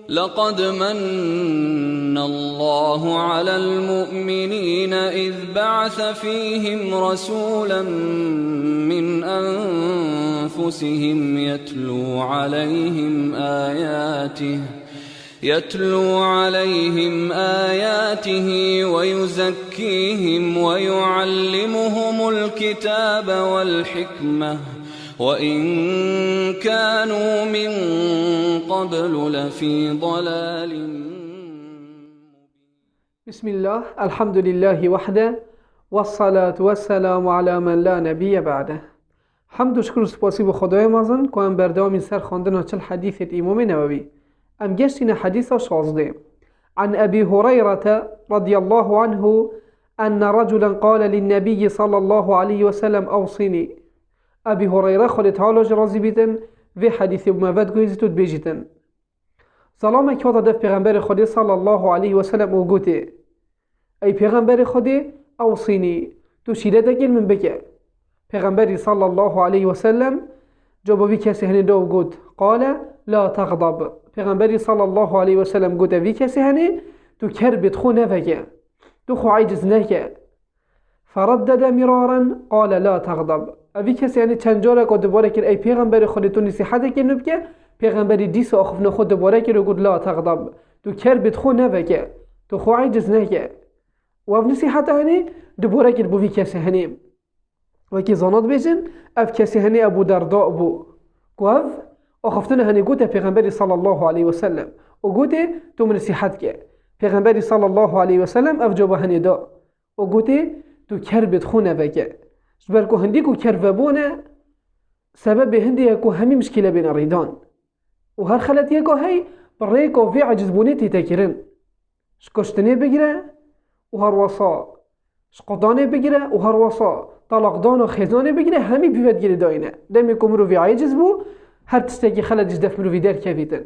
لقد من الله على المؤمنين إذ بعث فيهم رسولا من أنفسهم يتلو عليهم آياته ويزكيهم ويعلمهم الكتاب والحكمة وإن كانوا من قبل لفي ضلال. بسم الله، الحمد لله وحده والصلاة والسلام على من لا نبی بعده. حمد و شکر و سپاسی به خدای مازن که هم بردام سر خواندن چل حدیث امام نووی ام گشتین حدیث 16. عن أبي هريرة رضي الله عنه أن رجلا قال للنبي صلى الله عليه وسلم أوصني. أبي هريرة خلت حالش رازي بيتن في حديث بمفاد قويزتو بيجتن. سلام كواتا دف پیغمبر خودی صلى الله عليه وسلم او گوته ای پیغمبر خودی اوصینی تو شیره دگل من بکه. پیغمبری صلى الله عليه وسلم جوابی کسی هنی دو گوت قال لا تغضب. پیغمبری صلى الله عليه وسلم گوته وی کسی هنی تو کربت خو نفکه تو خو عجز نکه. فردد مرارا قال لا تغضب. اوی کسی یعنی چند جاره که دوباره کرد ای پیغمبر خودی تو نصیحت که نبکه. پیغمبری دیس آخفنا خود دوباره کرد و گفت لا تغضب تو کربت خو نفکه تو خو عجز نکه. و اف نصیحت هنی دوباره کرد بو وی کسی هنی و کی زانات بیشن اف کسی هنی ابو درداء بو گوف آخفتنا هنی گوته پیغمبری صلی الله علیه وسلم و گوته تو من نصیحت که. پیغمبری صلی الله علیه وسلم اف جواب هنی دا و گوته تو کربت خو نفکه. جبر کو هندی کو کربونه سبب هندی کو همی مشکله بین ریدان و هر خلطیه که هی برای که وی عجز بونیتی تکرن شکشتنه بگیره و هر وصا شقدانه بگیره و هر وصا طلاقدان و خزانه بگیره همی بیفت گیره داینه دمی که مروی عجز بو هر تستگی خلطش دف مروی در کفیتن.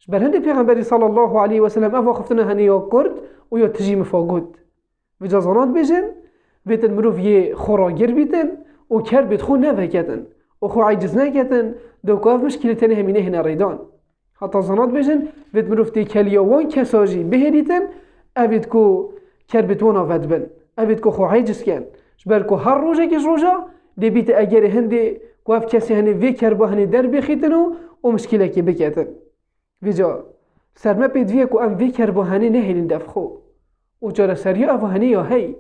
بر هندی پیغمبری صلی الله علیه وسلم افا خفتنه هنی یا کرد و یا تجیم فاگود و جازانات بیشن بیتن مروی خوراگیر بیتن و کر بیت خو نفکتن و خو عجز نکتن دو کاف مشکلتن همینه هنه ریدان. حتی زنات بیشن بیت مروفتی کلیاوان کساجی بهریتن اوید کو کر بیت وانا ود بن اوید کو خو عجز کن جبر کو هر روزه کش روزه دی بیت اگر هندی کاف کسی هنه وی کر با هنه در بخیتن و مشکله که بکتن ویجا سرمه پید وی کو ام وی کر با هنه نهیلین دفخو و جاره سریا افا هنه یا هی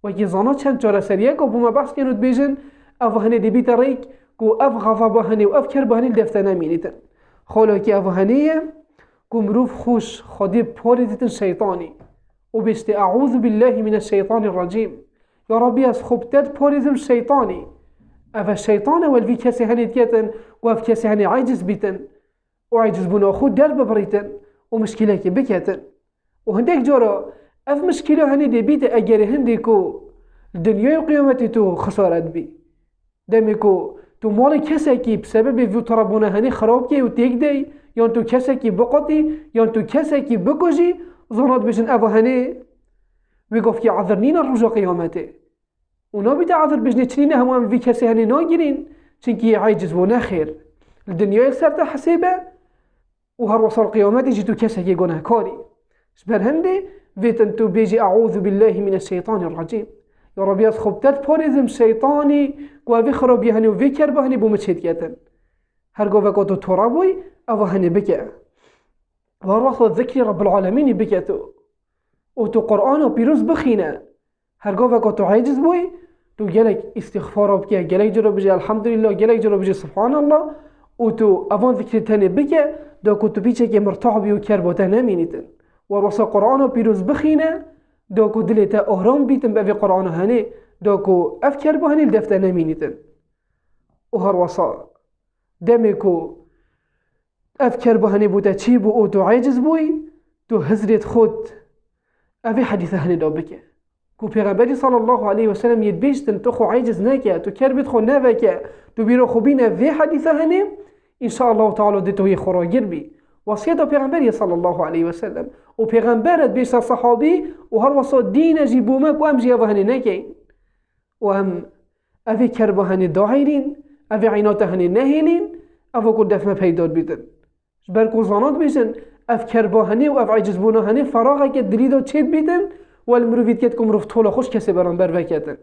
و کی زنات چند جاره سریا که بوما بحث کنود بیشن افا هنه دی بیت ریک کو اف غضب هنی و اف کرب هنی دفتر نمینیتن خاله که اف هنیه کو مروف خوش خودی پاریتن شیطانی و بیشت اعوذ بالله من الشیطان الرجیم یا ربی از خوبتت پاریزم شیطانی اف شیطان و الوی کسی هنی دیتن و اف کسی هنی عجز بیتن و عجز بنا خود در ببریتن و مشکله که بکتن و هندک جارا اف مشکله هنی دی بیت اگر هندی کو دنیای قیامتی تو خسارت بی دمی کو تو مال کسی که بسبب وی طربونه هنی خراب کی و تیک دی یا تو کسی که بقاتی یا تو کسی که بکشی زنات بشن ابا هنی وی گفت که عذرنین رجا قیامته اونا بیت عذر بشنی چنین هم وی کسی هنی ناگیرین چنکی عاجز و نخیر الدنیا سر تحسیبه و هر وصل قیامتی جی تو کسی که گناه کاری بر هندی ویتن تو بیجی اعوذ بالله من الشیطان الرجیم یا ربی از خوبتت پاریزم شیطانی گوه خرابی هنی و وی کربه هنی بومه چید گتن هر گوه که تو ترابوی او هنی بکه و هر وقت ذکر رب العالمینی بکه تو و تو قرآن و پیروز بخینه هر گوه که تو عاجز بوی تو گلک استغفار بکه گلک جرا بجی الحمدلله گلک جرا بجی سبحان الله و تو اوان ذکر تنی بکه دا که تو بیچه که مرتعبی و کرباته نمینیتن و هر وقت قرآن و پیروز بخینه دا کو دلتا آرام بیتن به قرآن هنی دا کو افکر با هنی دفتر نمینیتن و هر وصا دمی کو افکر با هنی بوده چی بو او تو عاجز بوی تو هزرت خود افی حدیث هنی دا بکه کو پیغمبری صلی الله علیه وسلم ید بیشتن تو خو عاجز نکه تو کربت خو نوکه تو بیرو خوبینه وی حدیث هنی انشاءالله تعالی دی توی خوراگیر بی وصیت پیغمبری صلی الله علیه وسلم و پیغمبرت بیشتر صحابی و هر وصا دین جی بومک و ام جی هنی نکین و ام افی کربه هنی داعیرین افی عینات هنی نهینین افا کل دفمه پیداد بیدن برکو زانات بیشن اف کرباهنه و اف عجز بونهنه فراغه که دلیدو چید بیتن و المروفید کت کم رفت طول خوش کسی برانبر وکتن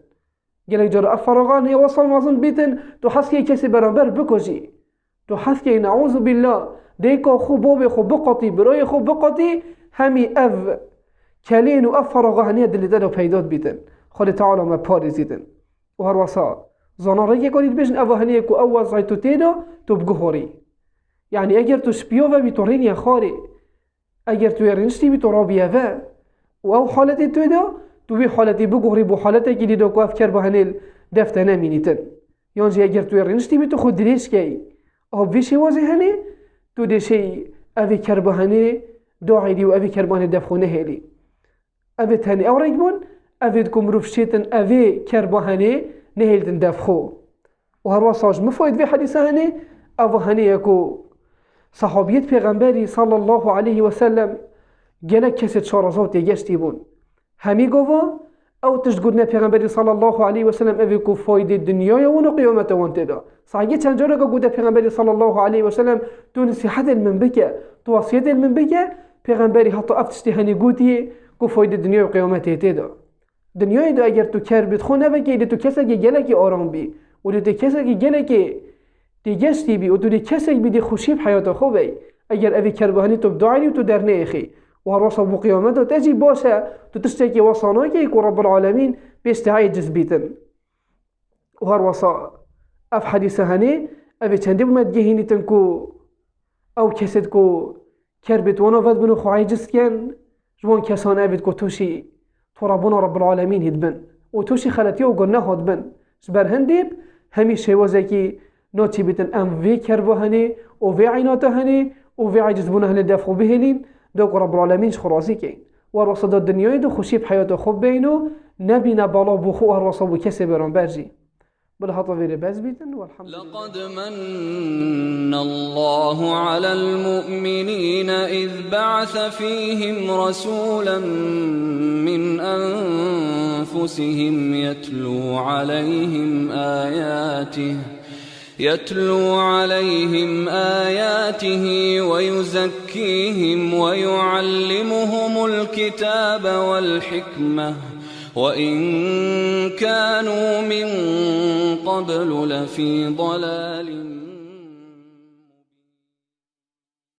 گلک جار اف فراغان هی وصل مازن بیتن تو حس که کسی برانبر بکشی تو حس که نعوذ بالله دیکا خوب باب خوب بقاطی برای خوب بقاطی همی اف کلین و اف فراغه دلیده رو پیداد بیتن خود تعالی ما پارزیدن و هر وسا زناره کنید بجن اوهنه کو اول زایتو تیدا تو بگهوری یعنی اگر تو شپیو و بیتورین یا خاری اگر تو رنجتی بیتو رابیه و او حالتی تو دا تو بی حالتی بگهوری بو حالتی که دیدو کو افکر بهنل دفته نمینیتن یعنی اگر تو رنجتی بیتو خود دریش کی او بیشی وازی هنه تو دیشی اوی کربهنه داعی و اوی کربهنه دفخونه هلی اوی تانی او رجبون اوی دکم روفشیتن اوی کربهنه نهیلتن دفخو و هر واساج مفاید في حديثه هني أو هني يكو صحابيت پیغمبری صلى الله عليه وسلم جنك كسد شارزات يجشتي بون همي قوا أو تشقدنا پیغمبری صلى الله عليه وسلم أفيكو فايد الدنيا ونو قيامته وانتدا صحيح تنجرك قد پیغمبری صلى الله عليه وسلم تو نصيحة المنبكة توصية المنبكة پیغمبری حتى أفتشتي هني قوتي كو فايد الدنيا وقيامته تدا دنیای دو اگر تو کر بیت خونه بگی دی تو کسی که گله آرام بی و دی کسی که گله که دیگستی بی و تو دی کسی بی دی خوشی حیات خوبی اگر اوی کر بهانی تو بدعی و تو در نیخی و هر وصل بقیامت و تجی باشه تو تشتکی وصانه که رب العالمین بیستعی جذبیتن و هر وصل اف حدیث هنی اوی چندی بمد گهینی تنکو او کسید کو کر بیت وانا ود بنو خواهی جست کن جوان کسانه اوید کو توشی ربنا رب العالمين هدبن وتوشي خلتيه وقلنا هدبن سبر هنديب همي شيوازكي نوتي بيتن ام في كربهني وفي عيناتهني وفي عجزبونهني دافعوا بهلين دوك رب العالمين خراسي كين ورصد الدنيا دو خشي بحياته خب بينه نبينا بلا بخو ورصد كسب رمبرجي بالهطا في رباز بيتن والحمد لله. لقد من الله على المؤمنين إذ بعث فيهم رسولا من أنفسهم يتلو عليهم آياته ويزكيهم ويعلمهم الكتاب والحكمة وإن كانوا من قبل لفي ضلال